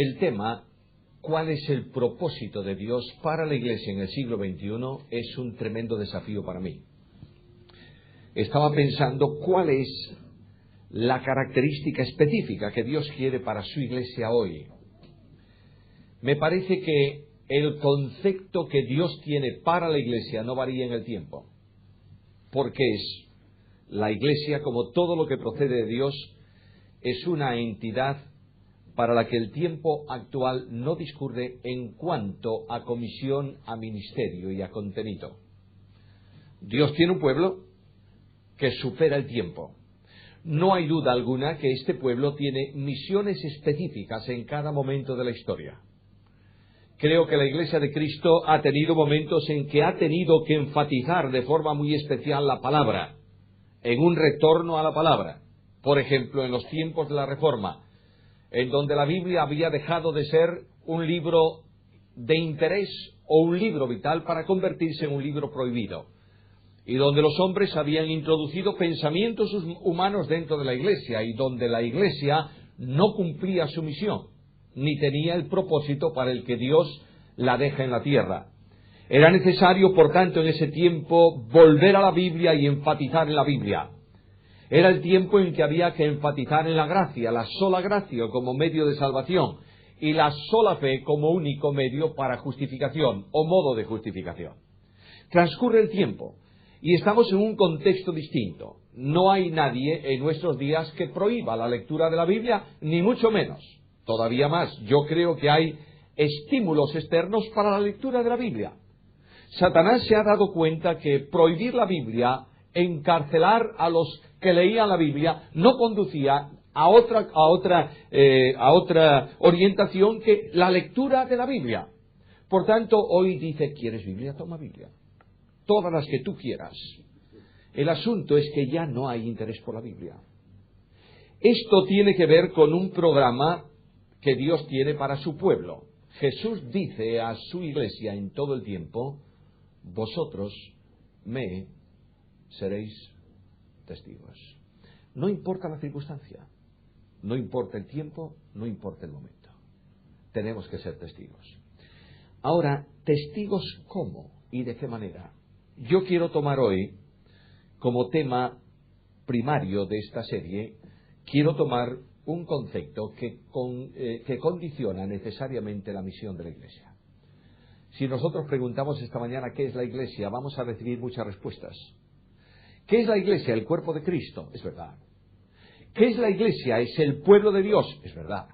El tema, ¿cuál es el propósito de Dios para la Iglesia en el siglo XXI? Es un tremendo desafío para mí. Estaba pensando cuál es la característica específica que Dios quiere para su Iglesia hoy. Me parece que el concepto que Dios tiene para la Iglesia no varía en el tiempo, porque es la Iglesia, como todo lo que procede de Dios, es una entidad para la que el tiempo actual no discurre en cuanto a comisión, a ministerio y a contenido. Dios tiene un pueblo que supera el tiempo. No hay duda alguna que este pueblo tiene misiones específicas en cada momento de la historia. Creo que la Iglesia de Cristo ha tenido momentos en que ha tenido que enfatizar de forma muy especial la palabra, en un retorno a la palabra. Por ejemplo, en los tiempos de la Reforma, en donde la Biblia había dejado de ser un libro de interés o un libro vital para convertirse en un libro prohibido, y donde los hombres habían introducido pensamientos humanos dentro de la Iglesia, y donde la Iglesia no cumplía su misión, ni tenía el propósito para el que Dios la deja en la tierra. Era necesario, por tanto, en ese tiempo, volver a la Biblia y enfatizar en la Biblia. Era el tiempo en que había que enfatizar en la gracia, la sola gracia como medio de salvación, y la sola fe como único medio para justificación, o modo de justificación. Transcurre el tiempo, y estamos en un contexto distinto. No hay nadie en nuestros días que prohíba la lectura de la Biblia, ni mucho menos. Todavía más, yo creo que hay estímulos externos para la lectura de la Biblia. Satanás se ha dado cuenta que prohibir la Biblia, encarcelar a los que leían la Biblia, no conducía a otra orientación que la lectura de la Biblia. Por tanto, hoy dice, ¿quieres Biblia? Toma Biblia. Todas las que tú quieras. El asunto es que ya no hay interés por la Biblia. Esto tiene que ver con un programa que Dios tiene para su pueblo. Jesús dice a su Iglesia en todo el tiempo, vosotros me seréis testigos. No importa la circunstancia, no importa el tiempo, no importa el momento. Tenemos que ser testigos. Ahora, ¿testigos cómo y de qué manera? Yo quiero tomar hoy, como tema primario de esta serie, quiero tomar un concepto que condiciona necesariamente la misión de la Iglesia. Si nosotros preguntamos esta mañana qué es la Iglesia, vamos a recibir muchas respuestas. ¿Qué es la Iglesia? El cuerpo de Cristo, es verdad. ¿Qué es la Iglesia? Es el pueblo de Dios, es verdad.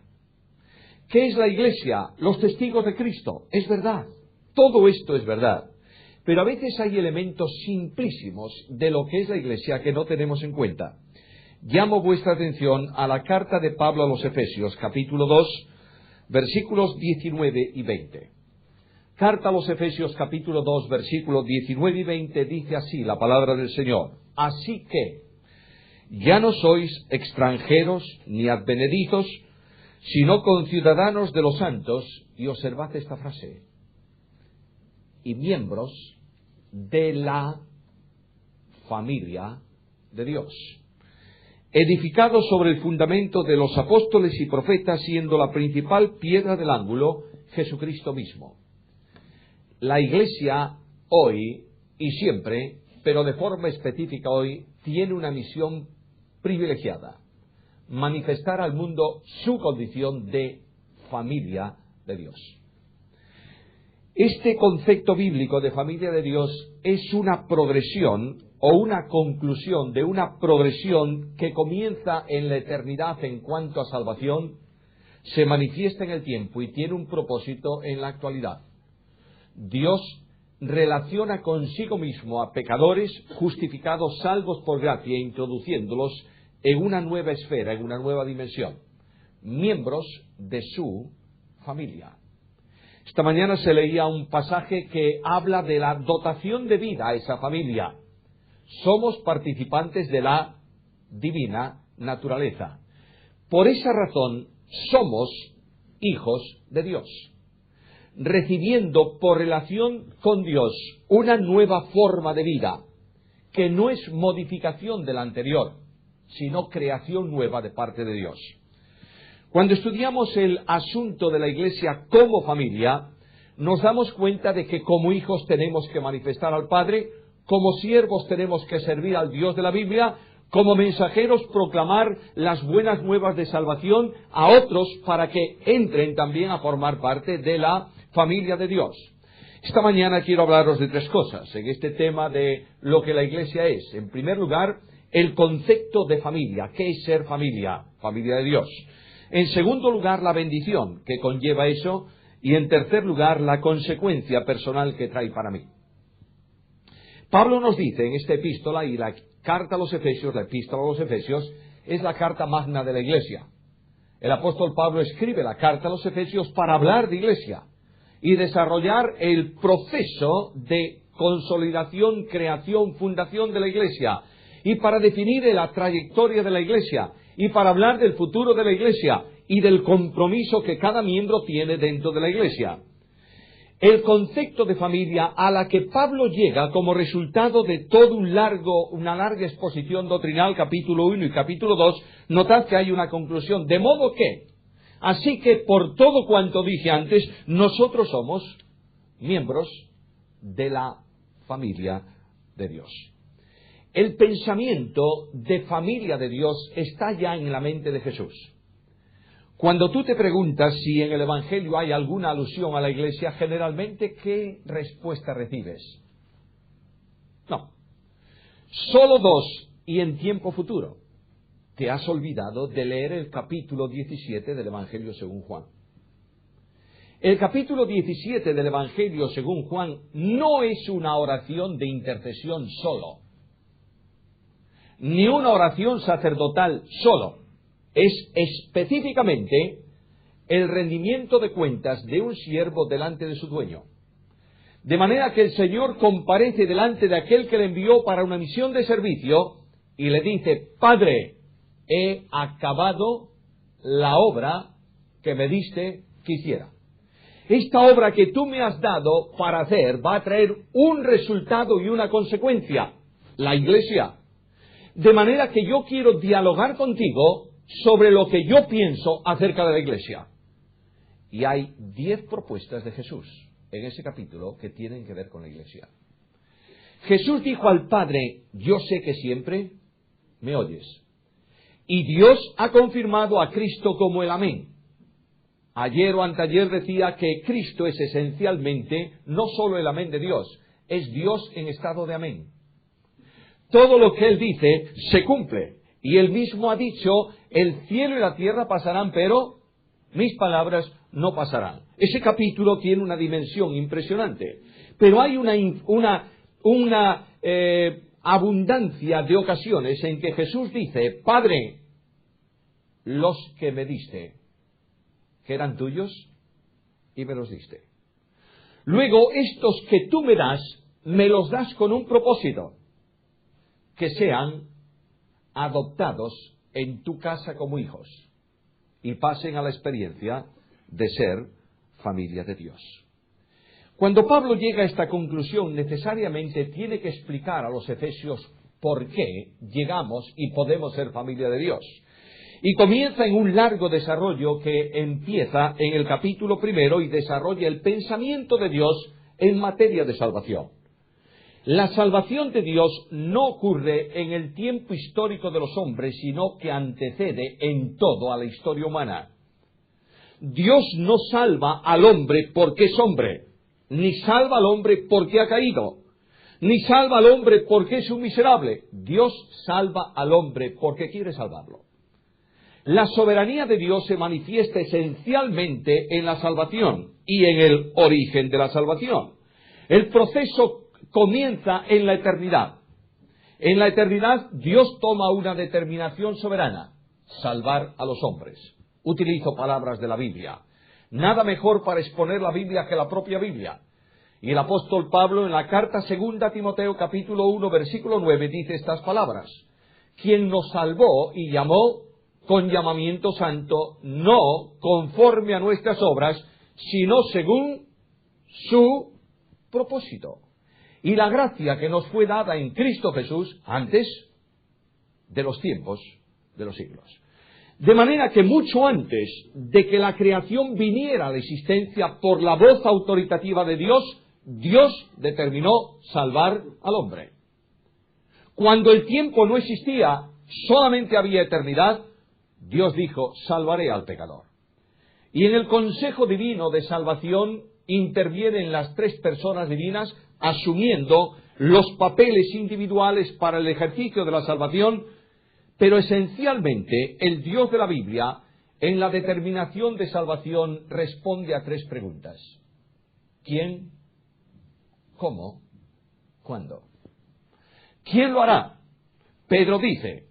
¿Qué es la Iglesia? Los testigos de Cristo, es verdad. Todo esto es verdad. Pero a veces hay elementos simplísimos de lo que es la Iglesia que no tenemos en cuenta. Llamo vuestra atención a la carta de Pablo a los Efesios, capítulo 2, versículos 19 y 20. Carta a los Efesios, capítulo 2, versículos 19 y 20, dice así la palabra del Señor. Así que, ya no sois extranjeros ni advenedizos, sino conciudadanos de los santos, y observad esta frase, y miembros de la familia de Dios, edificados sobre el fundamento de los apóstoles y profetas, siendo la principal piedra del ángulo Jesucristo mismo. La Iglesia hoy y siempre, pero de forma específica hoy, tiene una misión privilegiada: manifestar al mundo su condición de familia de Dios. Este concepto bíblico de familia de Dios es una progresión o una conclusión de una progresión que comienza en la eternidad en cuanto a salvación, se manifiesta en el tiempo y tiene un propósito en la actualidad. Dios relaciona consigo mismo a pecadores justificados, salvos por gracia, introduciéndolos en una nueva esfera, en una nueva dimensión, miembros de su familia. Esta mañana se leía un pasaje que habla de la dotación de vida a esa familia. Somos participantes de la divina naturaleza. Por esa razón somos hijos de Dios, recibiendo por relación con Dios una nueva forma de vida, que no es modificación de la anterior, sino creación nueva de parte de Dios. Cuando estudiamos el asunto de la Iglesia como familia, nos damos cuenta de que como hijos tenemos que manifestar al Padre, como siervos tenemos que servir al Dios de la Biblia, como mensajeros proclamar las buenas nuevas de salvación a otros para que entren también a formar parte de la familia de Dios. Esta mañana quiero hablaros de tres cosas en este tema de lo que la Iglesia es. En primer lugar, el concepto de familia. ¿Qué es ser familia? Familia de Dios. En segundo lugar, la bendición que conlleva eso. Y en tercer lugar, la consecuencia personal que trae para mí. Pablo nos dice en esta epístola, y la carta a los Efesios, la epístola a los Efesios, es la carta magna de la Iglesia. El apóstol Pablo escribe la carta a los Efesios para hablar de Iglesia y desarrollar el proceso de consolidación, creación, fundación de la Iglesia, y para definir la trayectoria de la Iglesia, y para hablar del futuro de la Iglesia, y del compromiso que cada miembro tiene dentro de la Iglesia. El concepto de familia a la que Pablo llega como resultado de todo una larga exposición doctrinal, capítulo 1 y capítulo 2, notad que hay una conclusión, de modo que, así que por todo cuanto dije antes, nosotros somos miembros de la familia de Dios. El pensamiento de familia de Dios está ya en la mente de Jesús. Cuando tú te preguntas si en el Evangelio hay alguna alusión a la Iglesia, generalmente, ¿qué respuesta recibes? No. Solo dos, y en tiempo futuro. Te has olvidado de leer el capítulo 17 del Evangelio según Juan. El capítulo 17 del Evangelio según Juan no es una oración de intercesión solo, ni una oración sacerdotal solo. Es específicamente el rendimiento de cuentas de un siervo delante de su dueño. De manera que el Señor comparece delante de aquel que le envió para una misión de servicio y le dice: Padre, he acabado la obra que me diste que hiciera. Esta obra que tú me has dado para hacer va a traer un resultado y una consecuencia, la Iglesia. De manera que yo quiero dialogar contigo sobre lo que yo pienso acerca de la Iglesia. Y hay 10 propuestas de Jesús en ese capítulo que tienen que ver con la Iglesia. Jesús dijo al Padre: yo sé que siempre me oyes. Y Dios ha confirmado a Cristo como el Amén. Ayer o anteayer decía que Cristo es esencialmente no solo el Amén de Dios, es Dios en estado de Amén. Todo lo que Él dice se cumple. Y Él mismo ha dicho: el cielo y la tierra pasarán, pero mis palabras no pasarán. Ese capítulo tiene una dimensión impresionante. Pero hay una abundancia de ocasiones en que Jesús dice: Padre, los que me diste, que eran tuyos, y me los diste. Luego, estos que tú me das, me los das con un propósito: que sean adoptados en tu casa como hijos y pasen a la experiencia de ser familia de Dios. Cuando Pablo llega a esta conclusión, necesariamente tiene que explicar a los efesios por qué llegamos y podemos ser familia de Dios. Y comienza en un largo desarrollo que empieza en el capítulo 1 y desarrolla el pensamiento de Dios en materia de salvación. La salvación de Dios no ocurre en el tiempo histórico de los hombres, sino que antecede en todo a la historia humana. Dios no salva al hombre porque es hombre, ni salva al hombre porque ha caído, ni salva al hombre porque es un miserable. Dios salva al hombre porque quiere salvarlo. La soberanía de Dios se manifiesta esencialmente en la salvación y en el origen de la salvación. El proceso comienza en la eternidad. En la eternidad Dios toma una determinación soberana: salvar a los hombres. Utilizo palabras de la Biblia. Nada mejor para exponer la Biblia que la propia Biblia. Y el apóstol Pablo en la carta 2 a Timoteo capítulo 1 versículo 9 dice estas palabras: quien nos salvó y llamó con llamamiento santo, no conforme a nuestras obras, sino según su propósito. Y la gracia que nos fue dada en Cristo Jesús antes de los tiempos de los siglos. De manera que mucho antes de que la creación viniera a la existencia por la voz autoritativa de Dios, Dios determinó salvar al hombre. Cuando el tiempo no existía, solamente había eternidad, Dios dijo, salvaré al pecador. Y en el consejo divino de salvación intervienen las tres personas divinas, asumiendo los papeles individuales para el ejercicio de la salvación, pero esencialmente el Dios de la Biblia, en la determinación de salvación, responde a tres preguntas. ¿Quién? ¿Cómo? ¿Cuándo? ¿Quién lo hará? Pedro dice,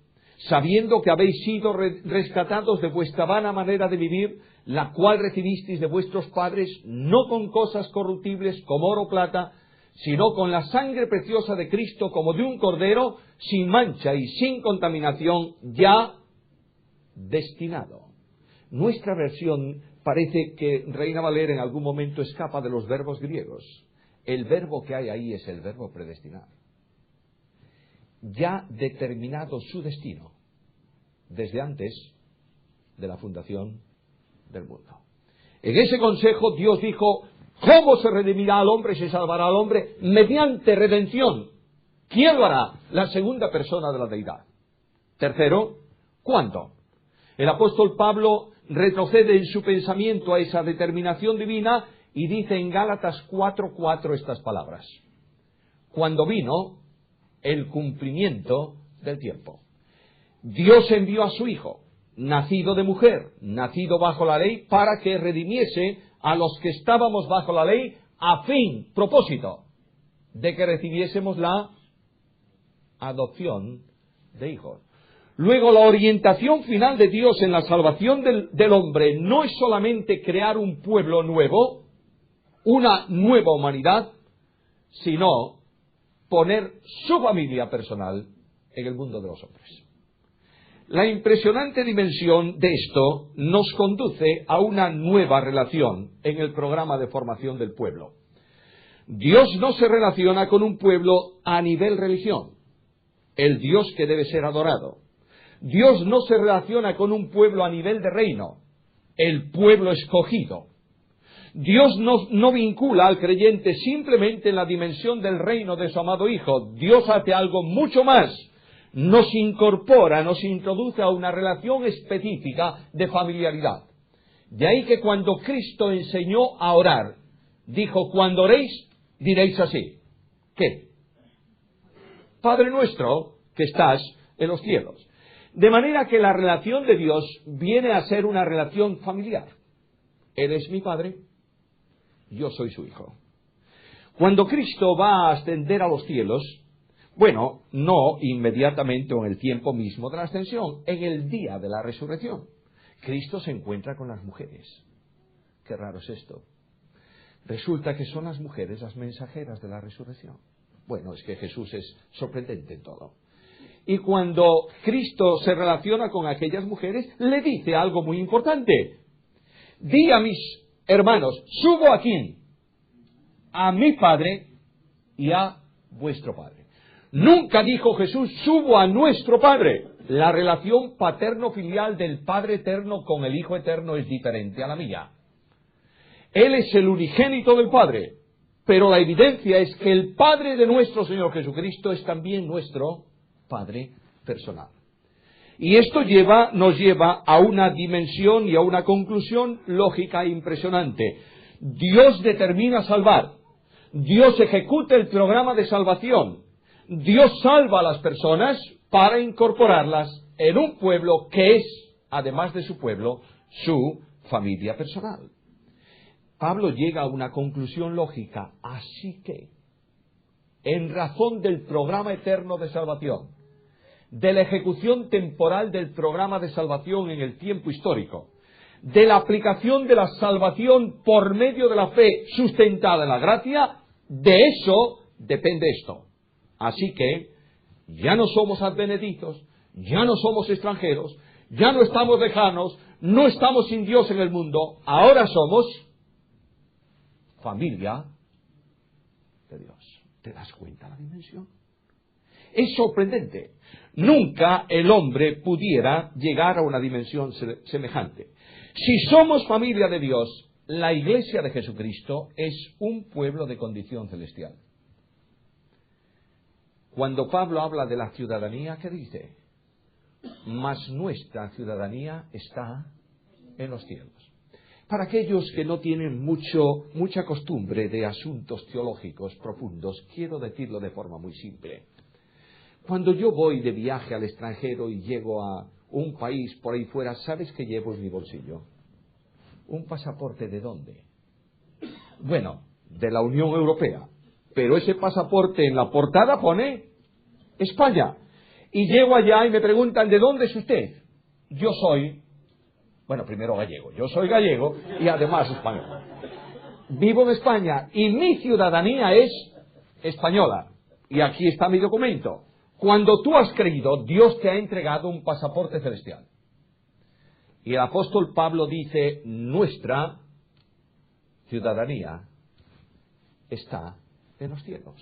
sabiendo que habéis sido rescatados de vuestra vana manera de vivir, la cual recibisteis de vuestros padres, no con cosas corruptibles como oro o plata, sino con la sangre preciosa de Cristo como de un cordero, sin mancha y sin contaminación, ya destinado. Nuestra versión parece que Reina Valera en algún momento escapa de los verbos griegos. El verbo que hay ahí es el verbo predestinar. Ya determinado su destino, desde antes de la fundación del mundo. En ese consejo Dios dijo, ¿cómo se redimirá al hombre, se salvará al hombre? Mediante redención. ¿Quién lo hará? La segunda persona de la deidad. Tercero, ¿cuándo? El apóstol Pablo retrocede en su pensamiento a esa determinación divina y dice en Gálatas 4:4 estas palabras. Cuando vino el cumplimiento del tiempo. Dios envió a su Hijo, nacido de mujer, nacido bajo la ley, para que redimiese a los que estábamos bajo la ley, a fin, propósito, de que recibiésemos la adopción de hijos. Luego, la orientación final de Dios en la salvación del hombre no es solamente crear un pueblo nuevo, una nueva humanidad, sino poner su familia personal en el mundo de los hombres. La impresionante dimensión de esto nos conduce a una nueva relación en el programa de formación del pueblo. Dios no se relaciona con un pueblo a nivel religión, el Dios que debe ser adorado. Dios no se relaciona con un pueblo a nivel de reino, el pueblo escogido. Dios no vincula al creyente simplemente en la dimensión del reino de su amado Hijo. Dios hace algo mucho más. Nos incorpora, nos introduce a una relación específica de familiaridad. De ahí que cuando Cristo enseñó a orar, dijo, cuando oréis, diréis así. ¿Qué? Padre nuestro, que estás en los cielos. De manera que la relación de Dios viene a ser una relación familiar. Él es mi Padre, yo soy su Hijo. Cuando Cristo va a ascender a los cielos, bueno, no inmediatamente o en el tiempo mismo de la ascensión, en el día de la resurrección, Cristo se encuentra con las mujeres. Qué raro es esto. Resulta que son las mujeres las mensajeras de la resurrección. Bueno, es que Jesús es sorprendente en todo. Y cuando Cristo se relaciona con aquellas mujeres, le dice algo muy importante. Di a mis hermanos, subo a quién? A mi Padre y a vuestro Padre. Nunca dijo Jesús, subo a nuestro Padre. La relación paterno-filial del Padre eterno con el Hijo eterno es diferente a la mía. Él es el unigénito del Padre, pero la evidencia es que el Padre de nuestro Señor Jesucristo es también nuestro Padre personal. Y esto nos lleva a una dimensión y a una conclusión lógica e impresionante. Dios determina salvar. Dios ejecuta el programa de salvación. Dios salva a las personas para incorporarlas en un pueblo que es, además de su pueblo, su familia personal. Pablo llega a una conclusión lógica. Así que, en razón del programa eterno de salvación, de la ejecución temporal del programa de salvación en el tiempo histórico, de la aplicación de la salvación por medio de la fe sustentada en la gracia, de eso depende esto. Así que ya no somos advenedizos, ya no somos extranjeros, ya no estamos lejanos, no estamos sin Dios en el mundo, ahora somos familia de Dios. ¿Te das cuenta la dimensión? Es sorprendente. Nunca el hombre pudiera llegar a una dimensión semejante. Si somos familia de Dios, la Iglesia de Jesucristo es un pueblo de condición celestial. Cuando Pablo habla de la ciudadanía, ¿qué dice? Mas nuestra ciudadanía está en los cielos. Para aquellos que no tienen mucha costumbre de asuntos teológicos profundos, quiero decirlo de forma muy simple. Cuando yo voy de viaje al extranjero y llego a un país por ahí fuera, ¿sabes qué llevo en mi bolsillo? ¿Un pasaporte de dónde? Bueno, de la Unión Europea. Pero ese pasaporte en la portada pone España. Y llego allá y me preguntan, ¿de dónde es usted? Yo soy, bueno, primero gallego. Yo soy gallego y además español. Vivo en España y mi ciudadanía es española. Y aquí está mi documento. Cuando tú has creído, Dios te ha entregado un pasaporte celestial. Y el apóstol Pablo dice, nuestra ciudadanía está en los cielos.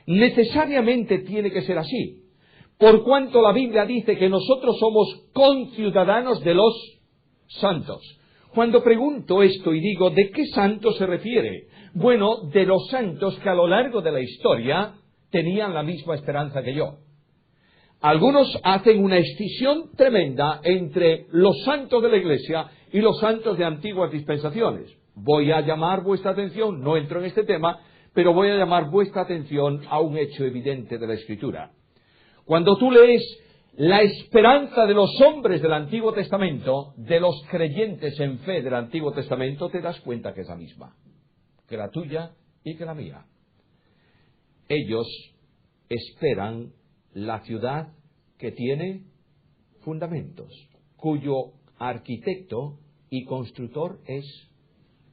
Necesariamente tiene que ser así, por cuanto la Biblia dice que nosotros somos conciudadanos de los santos. Cuando pregunto esto y digo, ¿de qué santos se refiere? Bueno, de los santos que a lo largo de la historia tenían la misma esperanza que yo. Algunos hacen una escisión tremenda entre los santos de la Iglesia y los santos de antiguas dispensaciones. Voy a llamar vuestra atención, no entro en este tema, pero voy a llamar vuestra atención a un hecho evidente de la Escritura. Cuando tú lees la esperanza de los hombres del Antiguo Testamento, de los creyentes en fe del Antiguo Testamento, te das cuenta que es la misma, que la tuya y que la mía. Ellos esperan la ciudad que tiene fundamentos, cuyo arquitecto y constructor es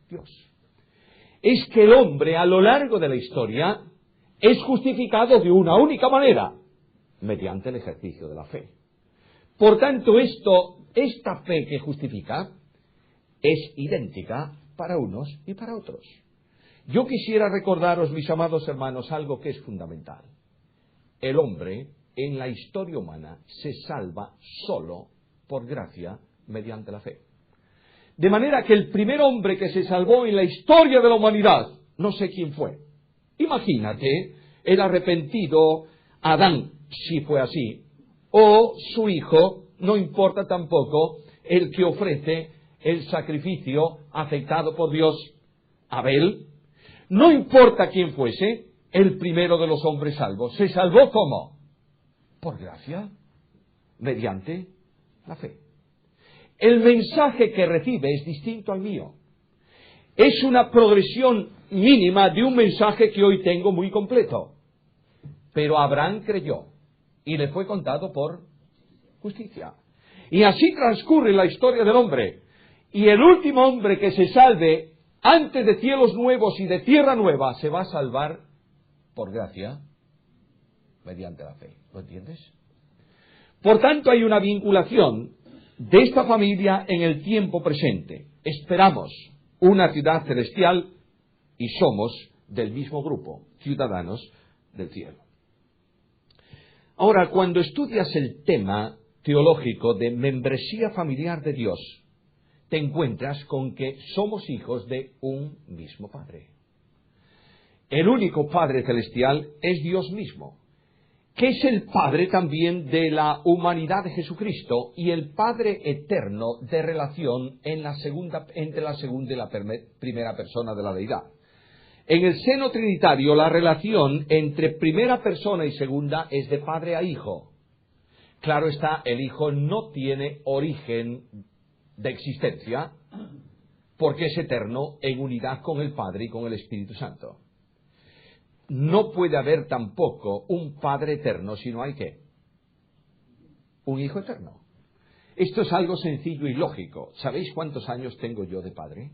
Dios. Es que el hombre a lo largo de la historia es justificado de una única manera, mediante el ejercicio de la fe. Por tanto, esta fe que justifica es idéntica para unos y para otros. Yo quisiera recordaros, mis amados hermanos, algo que es fundamental. El hombre en la historia humana se salva solo por gracia mediante la fe. De manera que el primer hombre que se salvó en la historia de la humanidad, no sé quién fue. Imagínate el arrepentido Adán, si fue así, o su hijo, no importa tampoco, el que ofrece el sacrificio aceptado por Dios, Abel. No importa quién fuese, el primero de los hombres salvos. ¿Se salvó cómo? Por gracia, mediante la fe. El mensaje que recibe es distinto al mío. Es una progresión mínima de un mensaje que hoy tengo muy completo. Pero Abraham creyó y le fue contado por justicia. Y así transcurre la historia del hombre. Y el último hombre que se salve antes de cielos nuevos y de tierra nueva se va a salvar por gracia mediante la fe. ¿Lo entiendes? Por tanto, hay una vinculación de esta familia en el tiempo presente. Esperamos una ciudad celestial y somos del mismo grupo, ciudadanos del cielo. Ahora, cuando estudias el tema teológico de membresía familiar de Dios, te encuentras con que somos hijos de un mismo Padre. El único Padre celestial es Dios mismo, que es el Padre también de la humanidad de Jesucristo y el Padre eterno de relación entre la segunda y la primera persona de la deidad. En el seno trinitario, la relación entre primera persona y segunda es de padre a hijo. Claro está, el hijo no tiene origen de existencia porque es eterno en unidad con el Padre y con el Espíritu Santo. No puede haber tampoco un Padre eterno si no hay ¿qué? Un Hijo eterno. Esto es algo sencillo y lógico. ¿Sabéis cuántos años tengo yo de padre?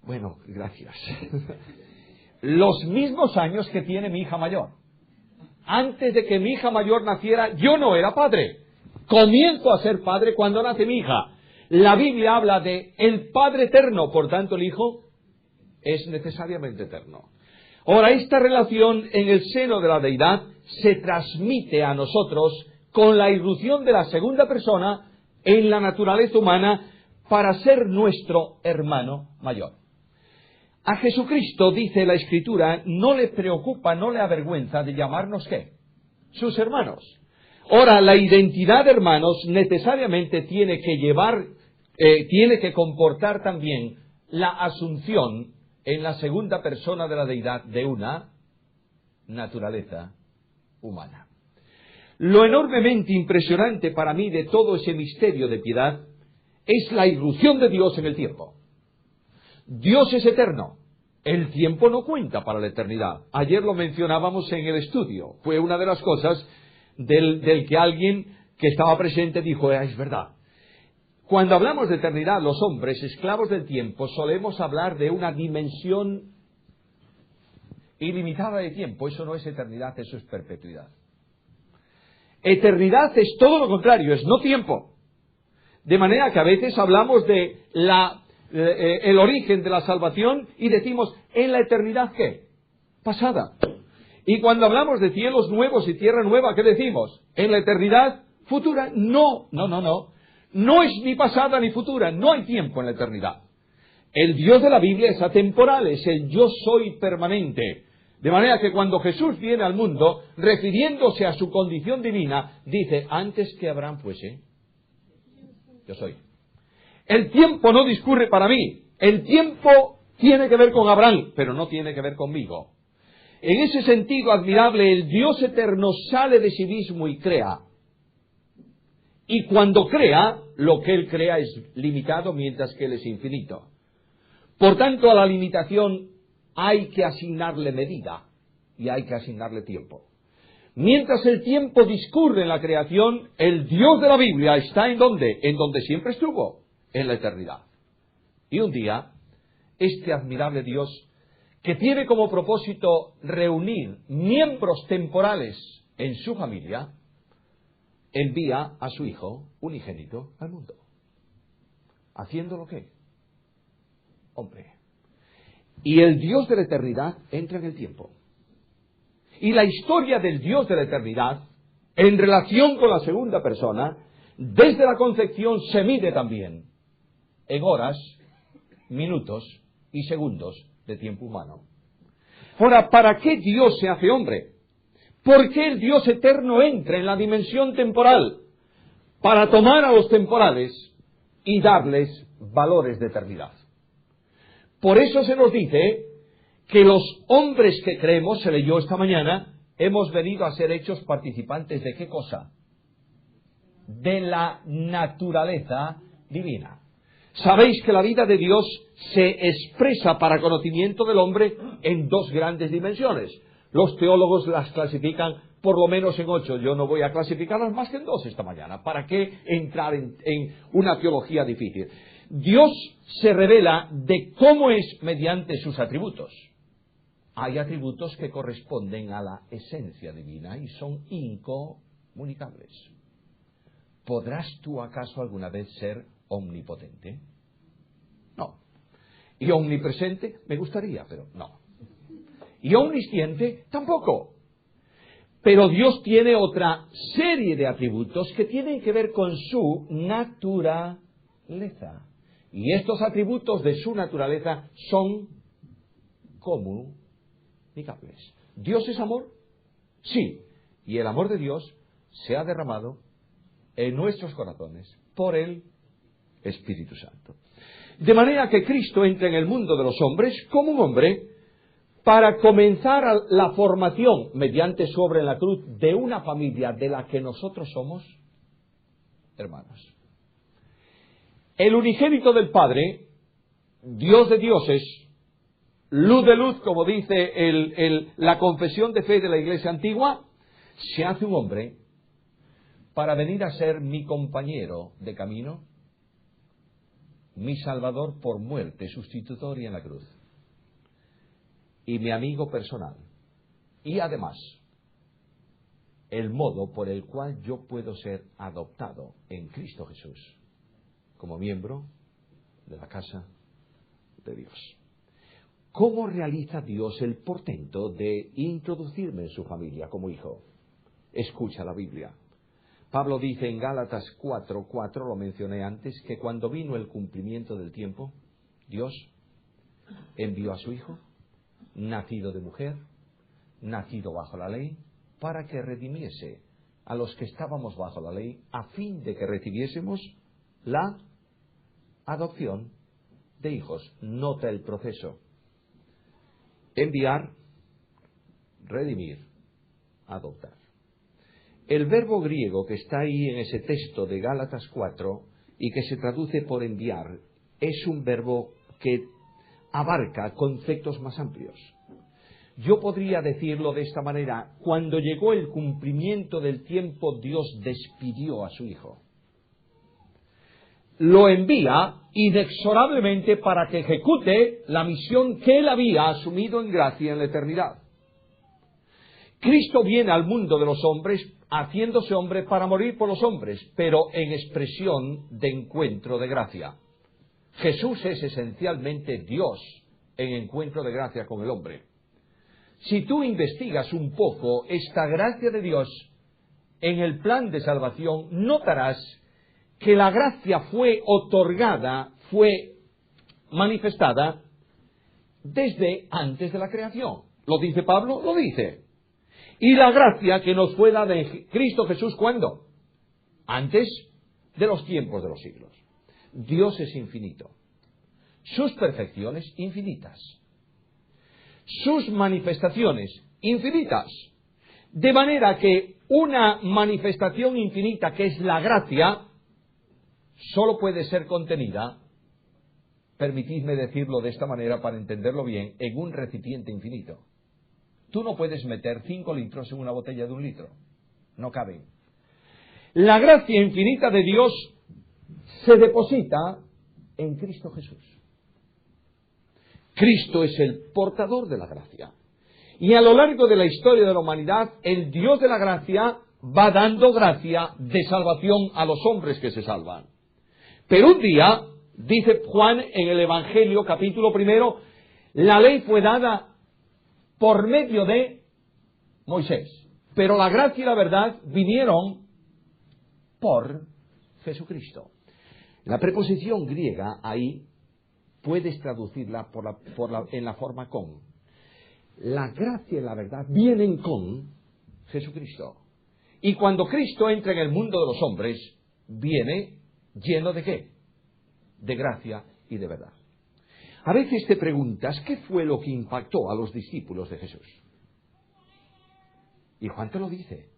Bueno, gracias. Los mismos años que tiene mi hija mayor. Antes de que mi hija mayor naciera, yo no era padre. Comienzo a ser padre cuando nace mi hija. La Biblia habla de el Padre eterno, por tanto el Hijo es necesariamente eterno. Ahora, esta relación en el seno de la deidad se transmite a nosotros con la irrupción de la segunda persona en la naturaleza humana para ser nuestro hermano mayor. A Jesucristo, dice la Escritura, no le preocupa, no le avergüenza de llamarnos ¿qué? Sus hermanos. Ahora, la identidad de hermanos necesariamente tiene que comportar también la asunción en la segunda persona de la deidad de una naturaleza humana. Lo enormemente impresionante para mí de todo ese misterio de piedad es la irrupción de Dios en el tiempo. Dios es eterno. El tiempo no cuenta para la eternidad. Ayer lo mencionábamos en el estudio. Fue una de las cosas del que alguien que estaba presente dijo, es verdad. Cuando hablamos de eternidad, los hombres, esclavos del tiempo, solemos hablar de una dimensión ilimitada de tiempo. Eso no es eternidad, eso es perpetuidad. Eternidad es todo lo contrario, es no tiempo. De manera que a veces hablamos de el origen de la salvación y decimos, ¿en la eternidad qué? Pasada. Y cuando hablamos de cielos nuevos y tierra nueva, ¿qué decimos? ¿En la eternidad futura? No. No es ni pasada ni futura, no hay tiempo en la eternidad. El Dios de la Biblia es atemporal, es el yo soy permanente. De manera que cuando Jesús viene al mundo, refiriéndose a su condición divina, dice, antes que Abraham fuese, yo soy. El tiempo no discurre para mí. El tiempo tiene que ver con Abraham, pero no tiene que ver conmigo. En ese sentido admirable, el Dios eterno sale de sí mismo y crea. Y cuando crea, lo que Él crea es limitado, mientras que Él es infinito. Por tanto, a la limitación hay que asignarle medida y hay que asignarle tiempo. Mientras el tiempo discurre en la creación, el Dios de la Biblia está ¿en dónde? En donde siempre estuvo, en la eternidad. Y un día, este admirable Dios, que tiene como propósito reunir miembros temporales en su familia, envía a su Hijo unigénito al mundo. ¿Haciéndolo qué? Hombre. Y el Dios de la eternidad entra en el tiempo. Y la historia del Dios de la eternidad, en relación con la segunda persona, desde la concepción se mide también en horas, minutos y segundos de tiempo humano. Ahora, ¿para qué Dios se hace hombre? ¿Por qué el Dios eterno entra en la dimensión temporal? Para tomar a los temporales y darles valores de eternidad. Por eso se nos dice que los hombres que creemos, se leyó esta mañana, hemos venido a ser hechos participantes ¿de qué cosa? De la naturaleza divina. Sabéis que la vida de Dios se expresa para conocimiento del hombre en dos grandes dimensiones. Los teólogos las clasifican por lo menos en 8. Yo no voy a clasificarlas más que en 2 esta mañana. ¿Para qué entrar en una teología difícil? Dios se revela de cómo es mediante sus atributos. Hay atributos que corresponden a la esencia divina y son incomunicables. ¿Podrás tú acaso alguna vez ser omnipotente? No. ¿Y omnipresente? Me gustaría, pero no. ¿Y omnisciente? Tampoco. Pero Dios tiene otra serie de atributos que tienen que ver con su naturaleza. Y estos atributos de su naturaleza son comunicables. ¿Dios es amor? Sí. Y el amor de Dios se ha derramado en nuestros corazones por el Espíritu Santo. De manera que Cristo entra en el mundo de los hombres como un hombre para comenzar la formación mediante su obra en la cruz de una familia de la que nosotros somos hermanos. El unigénito del Padre, Dios de dioses, luz de luz, como dice la confesión de fe de la Iglesia antigua, se hace un hombre para venir a ser mi compañero de camino, mi Salvador por muerte sustitutoria en la cruz, y mi amigo personal, y además el modo por el cual yo puedo ser adoptado en Cristo Jesús como miembro de la casa de Dios. ¿Cómo realiza Dios el portento de introducirme en su familia como hijo? Escucha la Biblia. Pablo dice en Gálatas 4:4, lo mencioné antes, que cuando vino el cumplimiento del tiempo, Dios envió a su Hijo, nacido de mujer, nacido bajo la ley, para que redimiese a los que estábamos bajo la ley, a fin de que recibiésemos la adopción de hijos. Nota el proceso: enviar, redimir, adoptar. El verbo griego que está ahí en ese texto de Gálatas 4 y que se traduce por enviar es un verbo que abarca conceptos más amplios. Yo podría decirlo de esta manera: cuando llegó el cumplimiento del tiempo, Dios despidió a su Hijo. Lo envía inexorablemente para que ejecute la misión que Él había asumido en gracia en la eternidad. Cristo viene al mundo de los hombres haciéndose hombre para morir por los hombres, pero en expresión de encuentro de gracia. Jesús es esencialmente Dios en encuentro de gracia con el hombre. Si tú investigas un poco esta gracia de Dios en el plan de salvación, notarás que la gracia fue otorgada, fue manifestada desde antes de la creación. ¿Lo dice Pablo? Lo dice. Y la gracia que nos fue dada en Cristo Jesús, ¿cuándo? Antes de los tiempos de los siglos. Dios es infinito. Sus perfecciones infinitas. Sus manifestaciones infinitas. De manera que una manifestación infinita, que es la gracia, solo puede ser contenida, permitidme decirlo de esta manera para entenderlo bien, en un recipiente infinito. Tú no puedes meter 5 litros en una botella de 1 litro. No caben. La gracia infinita de Dios se deposita en Cristo Jesús. Cristo es el portador de la gracia. Y a lo largo de la historia de la humanidad, el Dios de la gracia va dando gracia de salvación a los hombres que se salvan. Pero un día, dice Juan en el Evangelio, capítulo 1, la ley fue dada por medio de Moisés, pero la gracia y la verdad vinieron por Jesucristo. La preposición griega ahí puedes traducirla en la forma con. La gracia y la verdad vienen con Jesucristo. Y cuando Cristo entra en el mundo de los hombres, viene lleno de ¿qué? De gracia y de verdad. A veces te preguntas, ¿qué fue lo que impactó a los discípulos de Jesús? Y Juan te lo dice,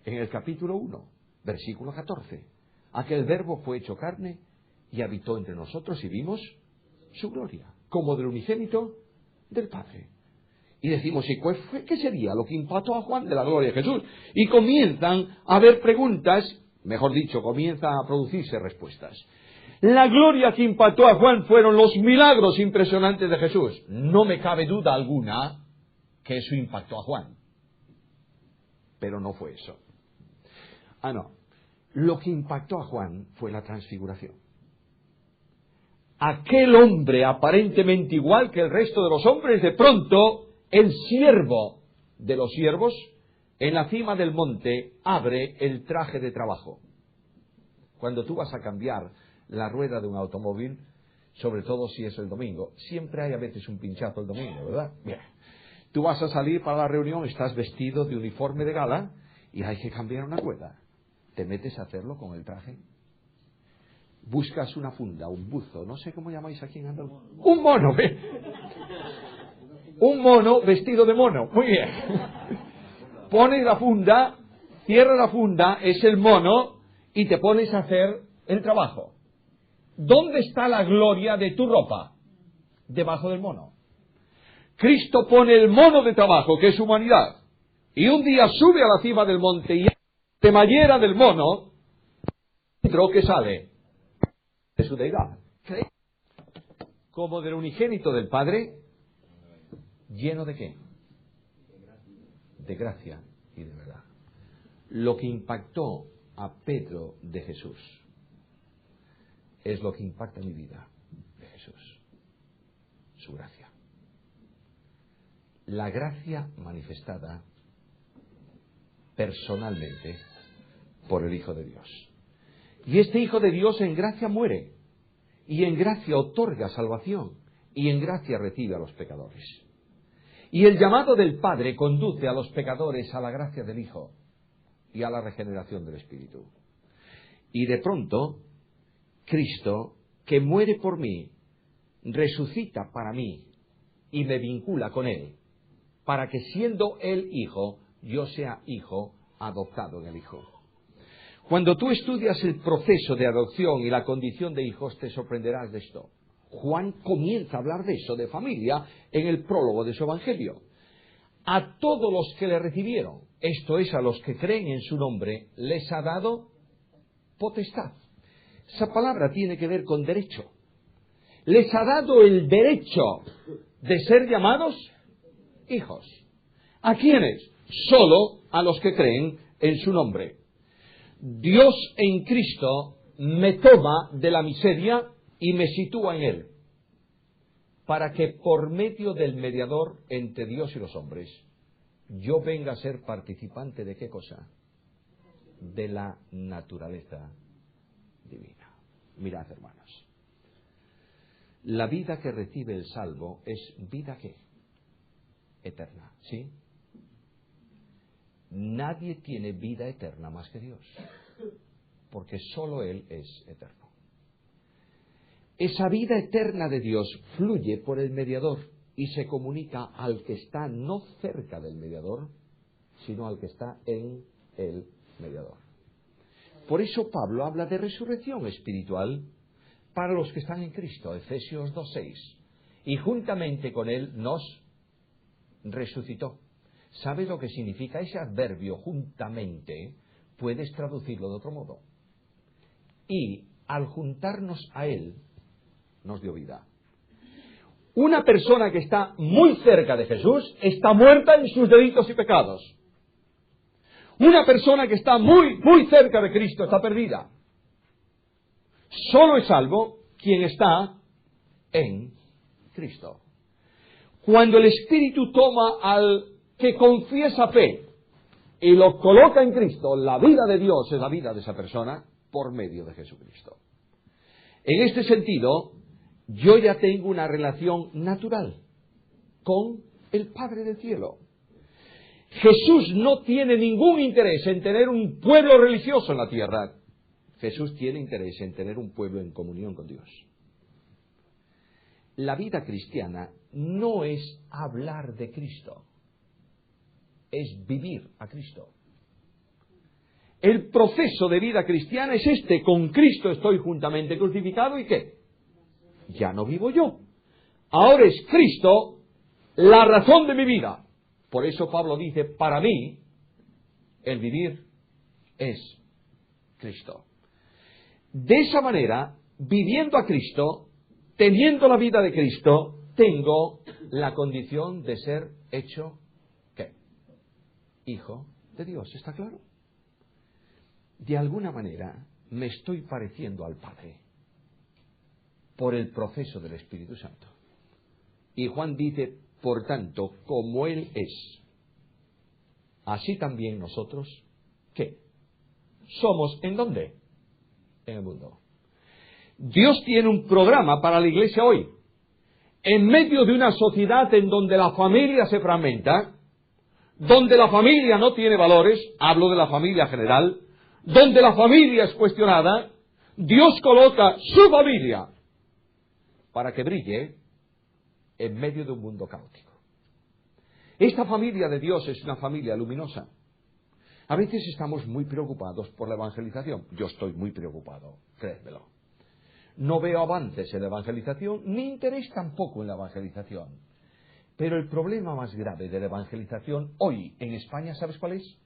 en el capítulo 1, versículo 14. Aquel verbo fue hecho carne y habitó entre nosotros y vimos su gloria, como del unigénito del Padre. Y decimos, ¿y qué sería lo que impactó a Juan de la gloria de Jesús? Y comienzan a haber preguntas, mejor dicho, comienzan a producirse respuestas. La gloria que impactó a Juan fueron los milagros impresionantes de Jesús. No me cabe duda alguna que eso impactó a Juan. Pero no fue eso. No. Lo que impactó a Juan fue la transfiguración. Aquel hombre aparentemente igual que el resto de los hombres, de pronto, el siervo de los siervos, en la cima del monte, abre el traje de trabajo. Cuando tú vas a cambiar la rueda de un automóvil, sobre todo si es el domingo, siempre hay a veces un pinchazo el domingo, ¿verdad? Bien. Tú vas a salir para la reunión, estás vestido de uniforme de gala y hay que cambiar una rueda. Te metes a hacerlo con el traje. Buscas una funda, un buzo, no sé cómo llamáis aquí en Andalucía. Un mono, ¿eh? Un mono vestido de mono. Muy bien. Pones la funda, cierra la funda, es el mono, y te pones a hacer el trabajo. ¿Dónde está la gloria de tu ropa? Debajo del mono. Cristo pone el mono de trabajo, que es humanidad, y un día sube a la cima del monte y de mallera del mono, dentro que sale de su deidad, como del unigénito del Padre, lleno de ¿qué? De gracia y de verdad. Lo que impactó a Pedro de Jesús es lo que impacta mi vida de Jesús. Su gracia. la gracia manifestada personalmente por el Hijo de Dios. Y este Hijo de Dios en gracia muere, y en gracia otorga salvación, y en gracia recibe a los pecadores. Y el llamado del Padre conduce a los pecadores a la gracia del Hijo y a la regeneración del Espíritu. Y de pronto, Cristo, que muere por mí, resucita para mí y me vincula con Él, para que siendo Él Hijo, yo sea hijo adoptado en el Hijo. Cuando tú estudias el proceso de adopción y la condición de hijos, te sorprenderás de esto. Juan comienza a hablar de eso, de familia, en el prólogo de su Evangelio. A todos los que le recibieron, esto es, a los que creen en su nombre, les ha dado potestad. Esa palabra tiene que ver con derecho. Les ha dado el derecho de ser llamados hijos. ¿A quiénes? Solo a los que creen en su nombre. Dios en Cristo me toma de la miseria y me sitúa en Él, para que por medio del mediador entre Dios y los hombres, yo venga a ser participante de ¿qué cosa? De la naturaleza divina. Mirad, hermanos, la vida que recibe el salvo es vida ¿qué? Eterna, ¿sí? Nadie tiene vida eterna más que Dios, porque solo Él es eterno. Esa vida eterna de Dios fluye por el mediador y se comunica al que está no cerca del mediador, sino al que está en el mediador. Por eso Pablo habla de resurrección espiritual para los que están en Cristo, Efesios 2:6, y juntamente con Él nos resucitó. ¿Sabes lo que significa ese adverbio juntamente? Puedes traducirlo de otro modo. Y al juntarnos a Él, nos dio vida. Una persona que está muy cerca de Jesús está muerta en sus delitos y pecados. Una persona que está muy cerca de Cristo está perdida. Solo es salvo quien está en Cristo. Cuando el Espíritu toma al que confiesa fe y lo coloca en Cristo, la vida de Dios es la vida de esa persona por medio de Jesucristo. En este sentido, yo ya tengo una relación natural con el Padre del cielo. Jesús no tiene ningún interés en tener un pueblo religioso en la tierra. Jesús tiene interés en tener un pueblo en comunión con Dios. La vida cristiana no es hablar de Cristo, es vivir a Cristo. El proceso de vida cristiana es este: con Cristo estoy juntamente crucificado, ¿y qué? Ya no vivo yo. Ahora es Cristo la razón de mi vida. Por eso Pablo dice, para mí, el vivir es Cristo. De esa manera, viviendo a Cristo, teniendo la vida de Cristo, tengo la condición de ser hecho, ¿qué? Hijo de Dios, ¿está claro? De alguna manera me estoy pareciendo al Padre por el proceso del Espíritu Santo. Y Juan dice, por tanto, como Él es, así también nosotros, ¿qué? Somos, ¿en dónde? En el mundo. Dios tiene un programa para la iglesia hoy. En medio de una sociedad en donde la familia se fragmenta, donde la familia no tiene valores, hablo de la familia general, donde la familia es cuestionada, Dios coloca su familia para que brille en medio de un mundo caótico. Esta familia de Dios es una familia luminosa. A veces estamos muy preocupados por la evangelización. Yo estoy muy preocupado, créemelo. No veo avances en la evangelización, ni interés tampoco en la evangelización. Pero el problema más grave de la evangelización hoy en España, ¿sabes cuál es?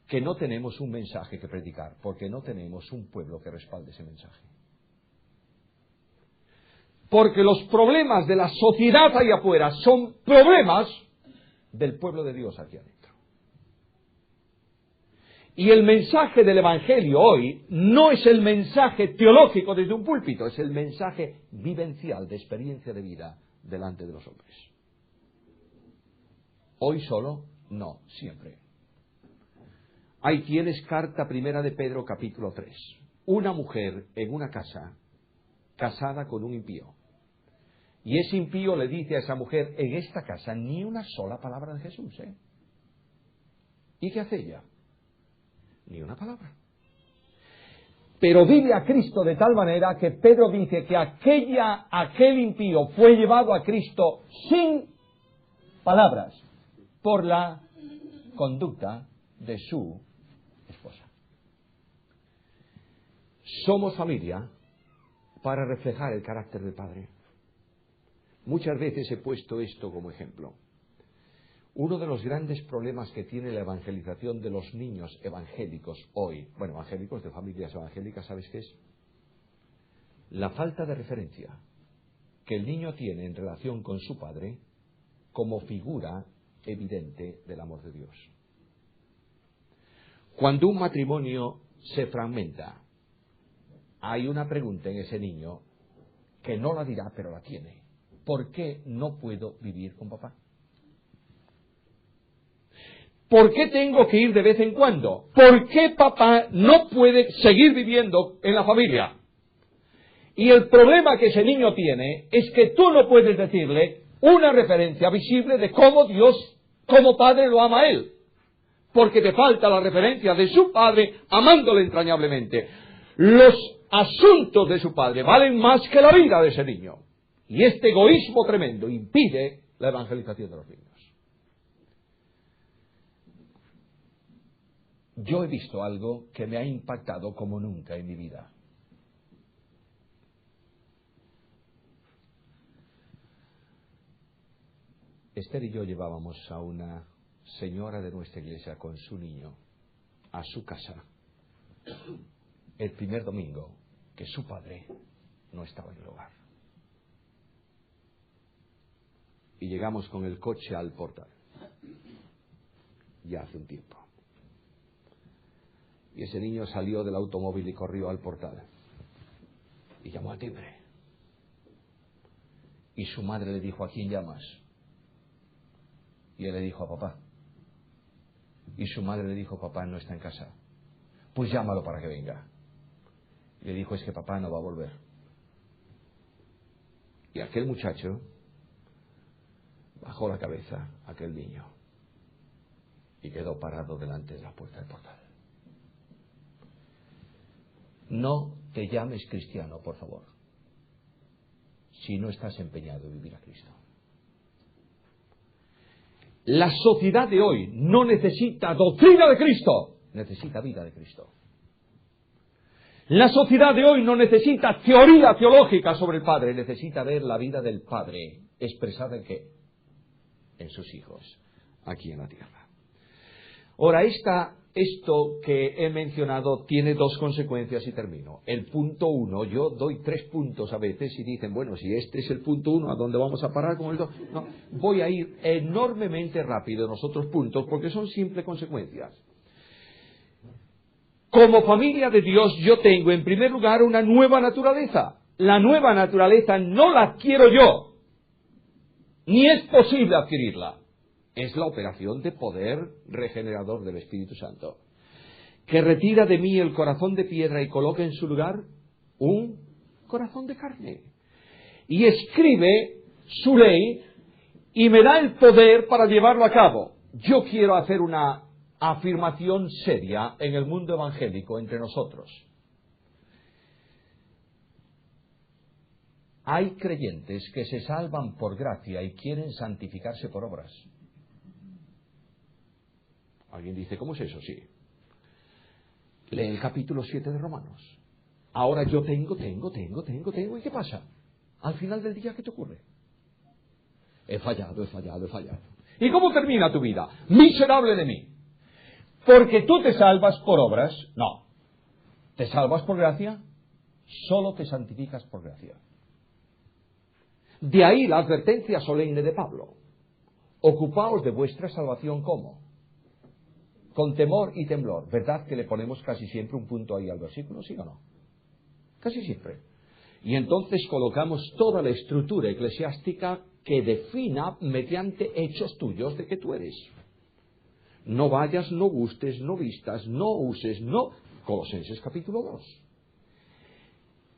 Que no tenemos un mensaje que predicar, porque no tenemos un pueblo que respalde ese mensaje. Porque los problemas de la sociedad ahí afuera son problemas del pueblo de Dios aquí adentro. Y el mensaje del Evangelio hoy no es el mensaje teológico desde un púlpito, es el mensaje vivencial de experiencia de vida delante de los hombres. Hoy solo, no, siempre. Ahí tienes carta primera de Pedro, capítulo 3. Una mujer en una casa, casada con un impío. Y ese impío le dice a esa mujer, en esta casa ni una sola palabra de Jesús, ¿eh? ¿Y qué hace ella? Ni una palabra. Pero vive a Cristo de tal manera que Pedro dice que aquel impío fue llevado a Cristo sin palabras por la conducta de su esposa. Somos familia para reflejar el carácter del Padre. Muchas veces he puesto esto como ejemplo. Uno de los grandes problemas que tiene la evangelización de los niños evangélicos hoy, bueno, evangélicos de familias evangélicas, ¿sabes qué es? La falta de referencia que el niño tiene en relación con su padre como figura evidente del amor de Dios. Cuando un matrimonio se fragmenta, hay una pregunta en ese niño que no la dirá, pero la tiene. ¿Por qué no puedo vivir con papá? ¿Por qué tengo que ir de vez en cuando? ¿Por qué papá no puede seguir viviendo en la familia? Y el problema que ese niño tiene es que tú no puedes decirle una referencia visible de cómo Dios, como padre, lo ama a él. Porque te falta la referencia de su padre amándole entrañablemente. Los asuntos de su padre valen más que la vida de ese niño. Y este egoísmo tremendo impide la evangelización de los niños. Yo he visto algo que me ha impactado como nunca en mi vida. Esther y yo llevábamos a una señora de nuestra iglesia con su niño a su casa el primer domingo que su padre no estaba en el hogar. Y llegamos con el coche al portal. Ya hace un tiempo. Y ese niño salió del automóvil y corrió al portal. Y llamó al timbre. Y su madre le dijo, ¿a quién llamas? Y él le dijo, a papá. Y su madre le dijo, papá no está en casa. Pues llámalo para que venga. Y le dijo, es que papá no va a volver. Y aquel muchacho bajó la cabeza, aquel niño, y quedó parado delante de la puerta del portal. No te llames cristiano, por favor, si no estás empeñado en vivir a Cristo. La sociedad de hoy no necesita doctrina de Cristo, necesita vida de Cristo. La sociedad de hoy no necesita teoría teológica sobre el Padre, necesita ver la vida del Padre expresada en ¿qué? En sus hijos, aquí en la tierra. Ahora, esto que he mencionado tiene dos consecuencias y termino. El punto 1, yo doy 3 puntos a veces y dicen, bueno, si este es el punto 1, ¿a dónde vamos a parar con el 2? No, voy a ir enormemente rápido en los otros puntos porque son simples consecuencias. Como familia de Dios yo tengo en primer lugar una nueva naturaleza. La nueva naturaleza no la adquiero yo, ni es posible adquirirla. Es la operación de poder regenerador del Espíritu Santo, que retira de mí el corazón de piedra y coloca en su lugar un corazón de carne. Y escribe su ley y me da el poder para llevarlo a cabo. Yo quiero hacer una afirmación seria en el mundo evangélico entre nosotros. Hay creyentes que se salvan por gracia y quieren santificarse por obras. Alguien dice, ¿cómo es eso? Sí. Lee el capítulo 7 de Romanos. Ahora yo tengo. ¿Y qué pasa? Al final del día, ¿qué te ocurre? He fallado. ¿Y cómo termina tu vida? Miserable de mí. Porque tú te salvas por obras. No. ¿Te salvas por gracia? Solo te santificas por gracia. De ahí la advertencia solemne de Pablo. Ocupaos de vuestra salvación, ¿cómo? Con temor y temblor. ¿Verdad que le ponemos casi siempre un punto ahí al versículo? ¿Sí o no? Casi siempre. Y entonces colocamos toda la estructura eclesiástica que defina mediante hechos tuyos de que tú eres. No vayas, no gustes, no vistas, no uses, no... Colosenses capítulo 2.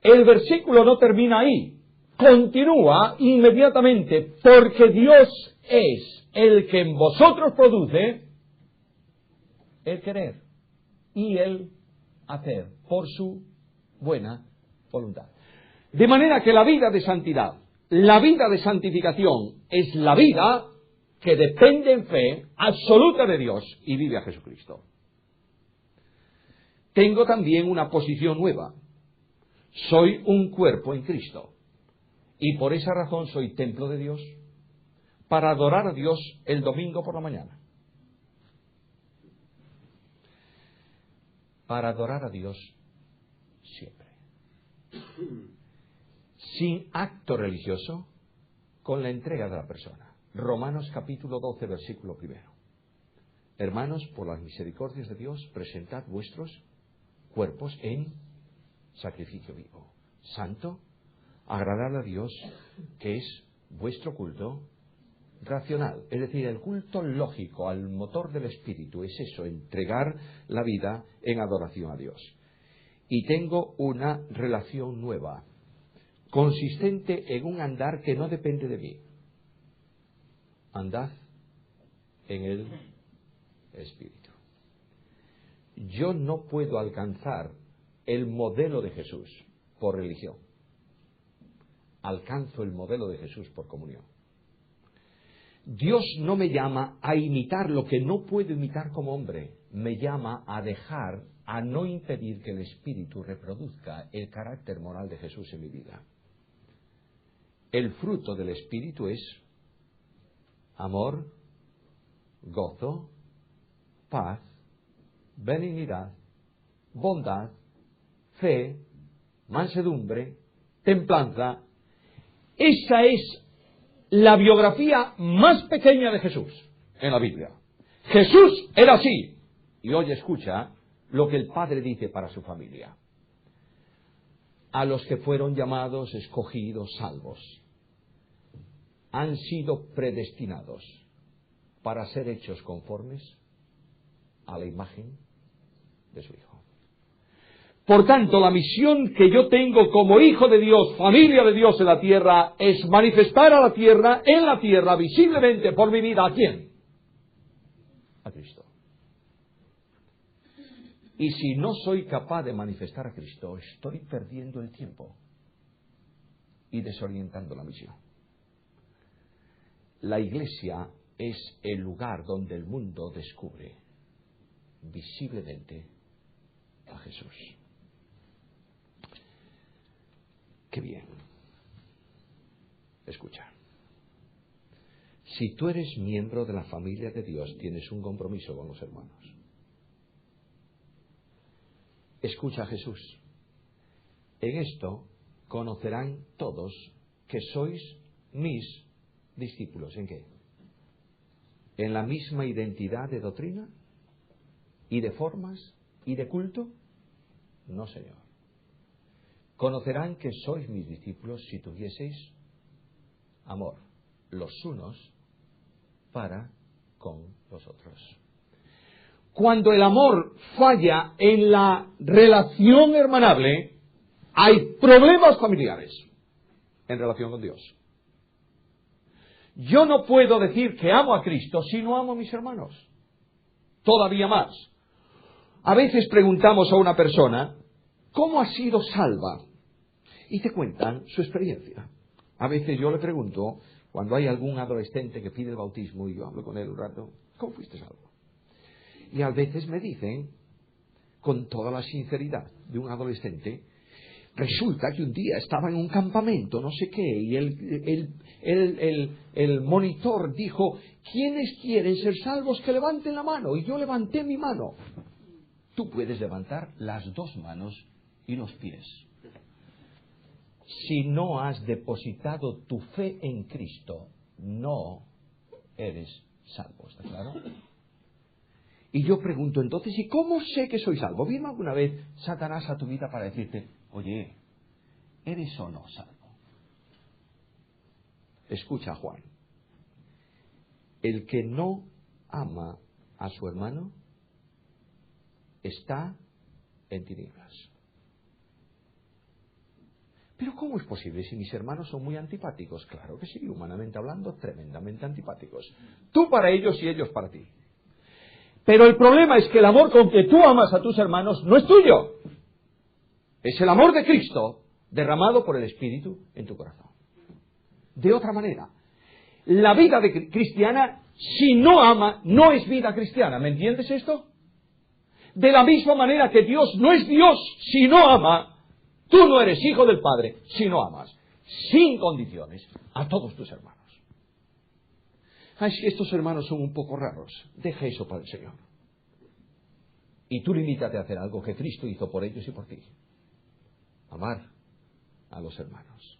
El versículo no termina ahí. Continúa inmediatamente, porque Dios es el que en vosotros produce el querer y el hacer por su buena voluntad. De manera que la vida de santidad, la vida de santificación, es la vida que depende en fe absoluta de Dios y vive a Jesucristo. Tengo también una posición nueva. Soy un cuerpo en Cristo. Y por esa razón soy templo de Dios para adorar a Dios el domingo por la mañana. Para adorar a Dios siempre. Sin acto religioso, con la entrega de la persona. Romanos capítulo 12, versículo 1. Hermanos, por las misericordias de Dios, presentad vuestros cuerpos en sacrificio vivo, santo, agradable a Dios, que es vuestro culto racional. Es decir, el culto lógico al motor del espíritu es eso, entregar la vida en adoración a Dios. Y tengo una relación nueva, consistente en un andar que no depende de mí. Andad en el espíritu. Yo no puedo alcanzar el modelo de Jesús por religión. Alcanzo el modelo de Jesús por comunión. Dios no me llama a imitar lo que no puedo imitar como hombre. Me llama a dejar, a no impedir que el Espíritu reproduzca el carácter moral de Jesús en mi vida. El fruto del Espíritu es amor, gozo, paz, benignidad, bondad, fe, mansedumbre, templanza. Esa es la biografía más pequeña de Jesús en la Biblia. Jesús era así. Y hoy escucha lo que el Padre dice para su familia. A los que fueron llamados, escogidos, salvos, han sido predestinados para ser hechos conformes a la imagen de su Hijo. Por tanto, la misión que yo tengo como hijo de Dios, familia de Dios en la tierra, es manifestar a la tierra, en la tierra, visiblemente por mi vida, ¿a quién? A Cristo. Y si no soy capaz de manifestar a Cristo, estoy perdiendo el tiempo y desorientando la misión. La iglesia es el lugar donde el mundo descubre visiblemente a Jesús. Qué bien. Escucha. Si tú eres miembro de la familia de Dios, tienes un compromiso con los hermanos. Escucha a Jesús. En esto conocerán todos que sois mis discípulos. ¿En qué? ¿En la misma identidad de doctrina? ¿Y de formas? ¿Y de culto? No, Señor. Conocerán que sois mis discípulos si tuvieseis amor los unos para con los otros. Cuando el amor falla en la relación hermanable, hay problemas familiares en relación con Dios. Yo no puedo decir que amo a Cristo si no amo a mis hermanos. Todavía más. A veces preguntamos a una persona, ¿cómo ha sido salva? Y te cuentan su experiencia. A veces yo le pregunto, cuando hay algún adolescente que pide el bautismo y yo hablo con él un rato, ¿cómo fuiste salvo? Y a veces me dicen, con toda la sinceridad de un adolescente, resulta que un día estaba en un campamento, no sé qué, y el monitor dijo, ¿quiénes quieren ser salvos que levanten la mano? Y yo levanté mi mano. Tú puedes levantar las dos manos y los pies. Si no has depositado tu fe en Cristo, no eres salvo, ¿está claro? Y yo pregunto entonces, ¿y cómo sé que soy salvo? ¿Vino alguna vez Satanás a tu vida para decirte, oye, ¿eres o no salvo? Escucha, Juan. El que no ama a su hermano está en tinieblas. Pero ¿cómo es posible si mis hermanos son muy antipáticos? Claro que sí, humanamente hablando, tremendamente antipáticos. Tú para ellos y ellos para ti. Pero el problema es que el amor con que tú amas a tus hermanos no es tuyo. Es el amor de Cristo derramado por el Espíritu en tu corazón. De otra manera, la vida cristiana, si no ama, no es vida cristiana. ¿Me entiendes esto? De la misma manera que Dios no es Dios si no ama, tú no eres hijo del Padre si no amas, sin condiciones, a todos tus hermanos. Ay, si estos hermanos son un poco raros, deja eso para el Señor. Y tú limítate a hacer algo que Cristo hizo por ellos y por ti. Amar a los hermanos.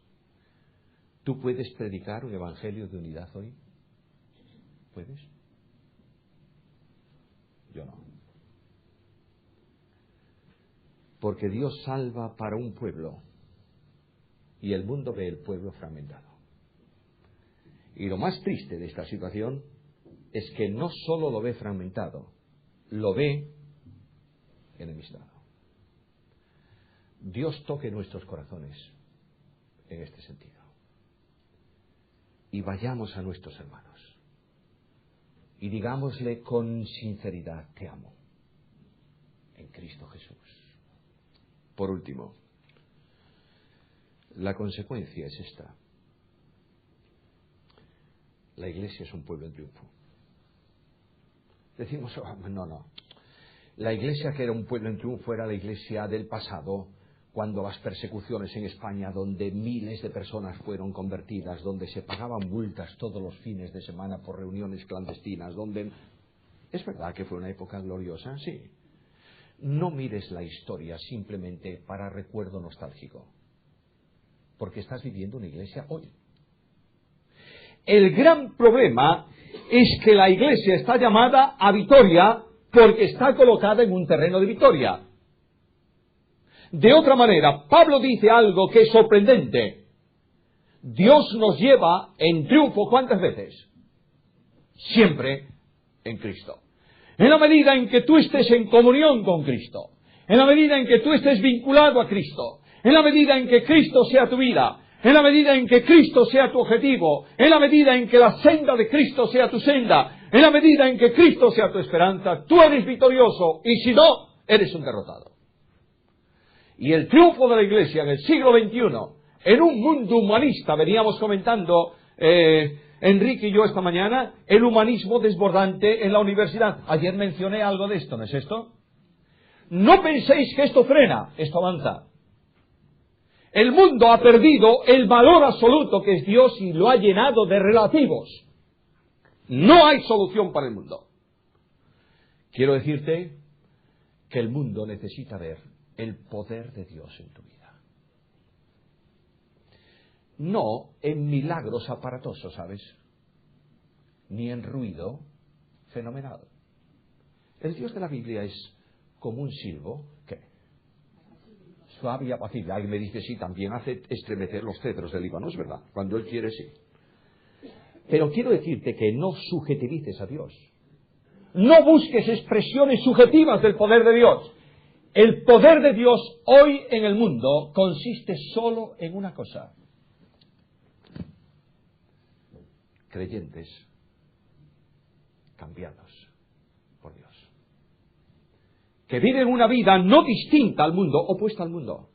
¿Tú puedes predicar un evangelio de unidad hoy? ¿Puedes? Yo no. Porque Dios salva para un pueblo y el mundo ve el pueblo fragmentado. Y lo más triste de esta situación es que no solo lo ve fragmentado, lo ve enemistado. Dios toque nuestros corazones en este sentido. Y vayamos a nuestros hermanos y digámosle con sinceridad, te amo, en Cristo Jesús. Por último, la consecuencia es esta. La Iglesia es un pueblo en triunfo. Decimos, oh, no. La Iglesia que era un pueblo en triunfo era la Iglesia del pasado, cuando las persecuciones en España, donde miles de personas fueron convertidas, donde se pagaban multas todos los fines de semana por reuniones clandestinas, donde... ¿Es verdad que fue una época gloriosa? Sí. No mires la historia simplemente para recuerdo nostálgico, porque estás viviendo una iglesia hoy. El gran problema es que la iglesia está llamada a victoria porque está colocada en un terreno de victoria. De otra manera, Pablo dice algo que es sorprendente. Dios nos lleva en triunfo, ¿cuántas veces? Siempre en Cristo. En la medida en que tú estés en comunión con Cristo, en la medida en que tú estés vinculado a Cristo, en la medida en que Cristo sea tu vida, en la medida en que Cristo sea tu objetivo, en la medida en que la senda de Cristo sea tu senda, en la medida en que Cristo sea tu esperanza, tú eres victorioso, y si no, eres un derrotado. Y el triunfo de la Iglesia en el siglo XXI, en un mundo humanista, veníamos comentando Enrique y yo esta mañana, el humanismo desbordante en la universidad. Ayer mencioné algo de esto, ¿no es esto? No penséis que esto frena, esto avanza. El mundo ha perdido el valor absoluto que es Dios y lo ha llenado de relativos. No hay solución para el mundo. Quiero decirte que el mundo necesita ver el poder de Dios en tu vida. No en milagros aparatosos, ¿sabes? Ni en ruido fenomenal. El Dios de la Biblia es como un silbo, ¿qué? Suave y apacible. Alguien me dice, sí, también hace estremecer los cedros del Líbano, es verdad. Cuando Él quiere, sí. Pero quiero decirte que no subjetivices a Dios. No busques expresiones subjetivas del poder de Dios. El poder de Dios hoy en el mundo consiste solo en una cosa. Creyentes cambiados por Dios. Que viven una vida no distinta al mundo, opuesta al mundo.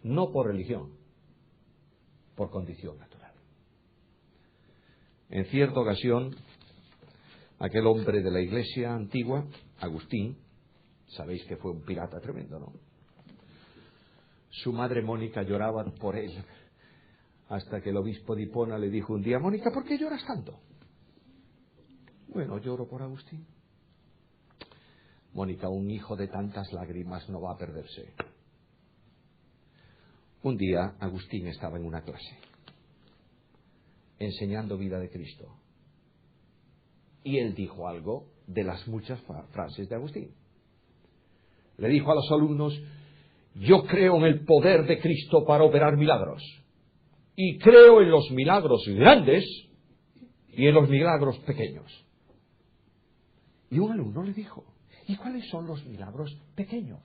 No por religión, por condición natural. En cierta ocasión, aquel hombre de la iglesia antigua, Agustín, sabéis que fue un pirata tremendo, ¿no? Su madre Mónica lloraba por él, hasta que el obispo de Hipona le dijo un día, Mónica, ¿por qué lloras tanto? Bueno, lloro por Agustín. Mónica, un hijo de tantas lágrimas no va a perderse. Un día Agustín estaba en una clase, enseñando vida de Cristo. Y él dijo algo de las muchas frases de Agustín. Le dijo a los alumnos, yo creo en el poder de Cristo para operar milagros. y creo en los milagros grandes y en los milagros pequeños. Y un alumno le dijo, ¿y cuáles son los milagros pequeños?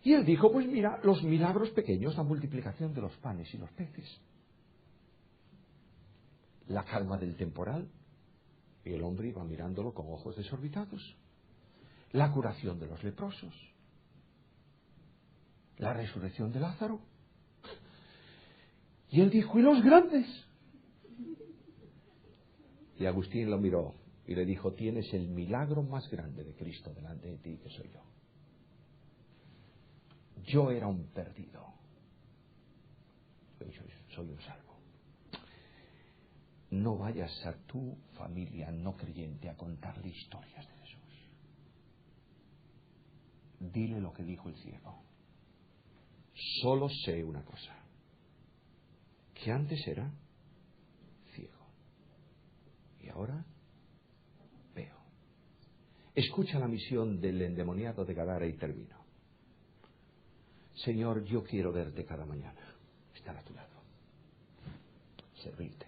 Y él dijo, pues mira, los milagros pequeños, la multiplicación de los panes y los peces, la calma del temporal, y el hombre iba mirándolo con ojos desorbitados, la curación de los leprosos, la resurrección de Lázaro. Y él dijo, ¿y los grandes? Y Agustín lo miró y le dijo, tienes el milagro más grande de Cristo delante de ti, que soy yo. Yo era un perdido. Hoy soy un salvo. No vayas a tu familia no creyente a contarle historias de Jesús. Dile lo que dijo el ciego. Solo sé una cosa, que antes era ciego y ahora veo. Escucha la misión del endemoniado de Gadara y termino. Señor, yo quiero verte cada mañana, estar a tu lado, servirte.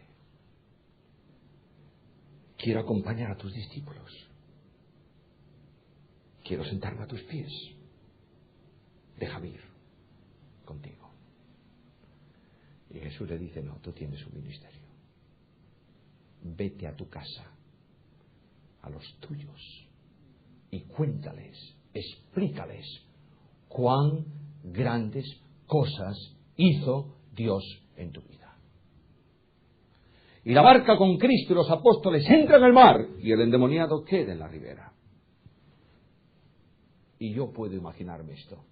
Quiero acompañar a tus discípulos. Quiero sentarme a tus pies. Déjame ir contigo. Y Jesús le dice, no, tú tienes un ministerio. Vete a tu casa, a los tuyos, y cuéntales, explícales cuán grandes cosas hizo Dios en tu vida. Y la barca con Cristo y los apóstoles entra en el mar y el endemoniado queda en la ribera. Y yo puedo imaginarme esto.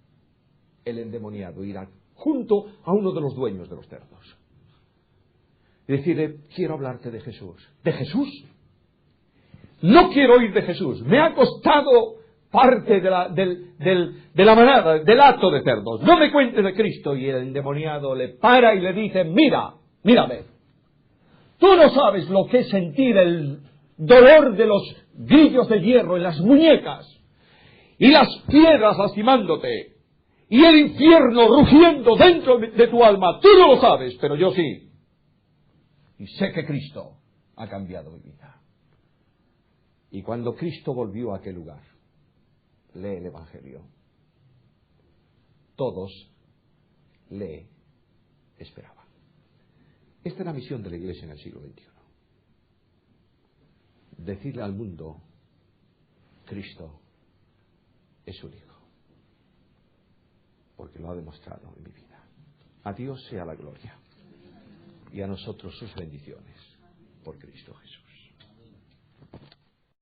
El endemoniado irá junto a uno de los dueños de los cerdos y decirle, quiero hablarte de Jesús. ¿De Jesús? No quiero oír de Jesús. Me ha costado parte de la manada, del hato de cerdos. No me cuentes de Cristo. Y el endemoniado le para y le dice, mírame. Tú no sabes lo que es sentir el dolor de los grillos de hierro en las muñecas y las piedras lastimándote y el infierno rugiendo dentro de tu alma. Tú no lo sabes, pero yo sí. Y sé que Cristo ha cambiado mi vida. Y cuando Cristo volvió a aquel lugar, lee el Evangelio, todos le esperaban. Esta es la misión de la Iglesia en el siglo XXI. Decirle al mundo, Cristo es único, porque lo ha demostrado en mi vida. A Dios sea la gloria y a nosotros sus bendiciones por Cristo Jesús.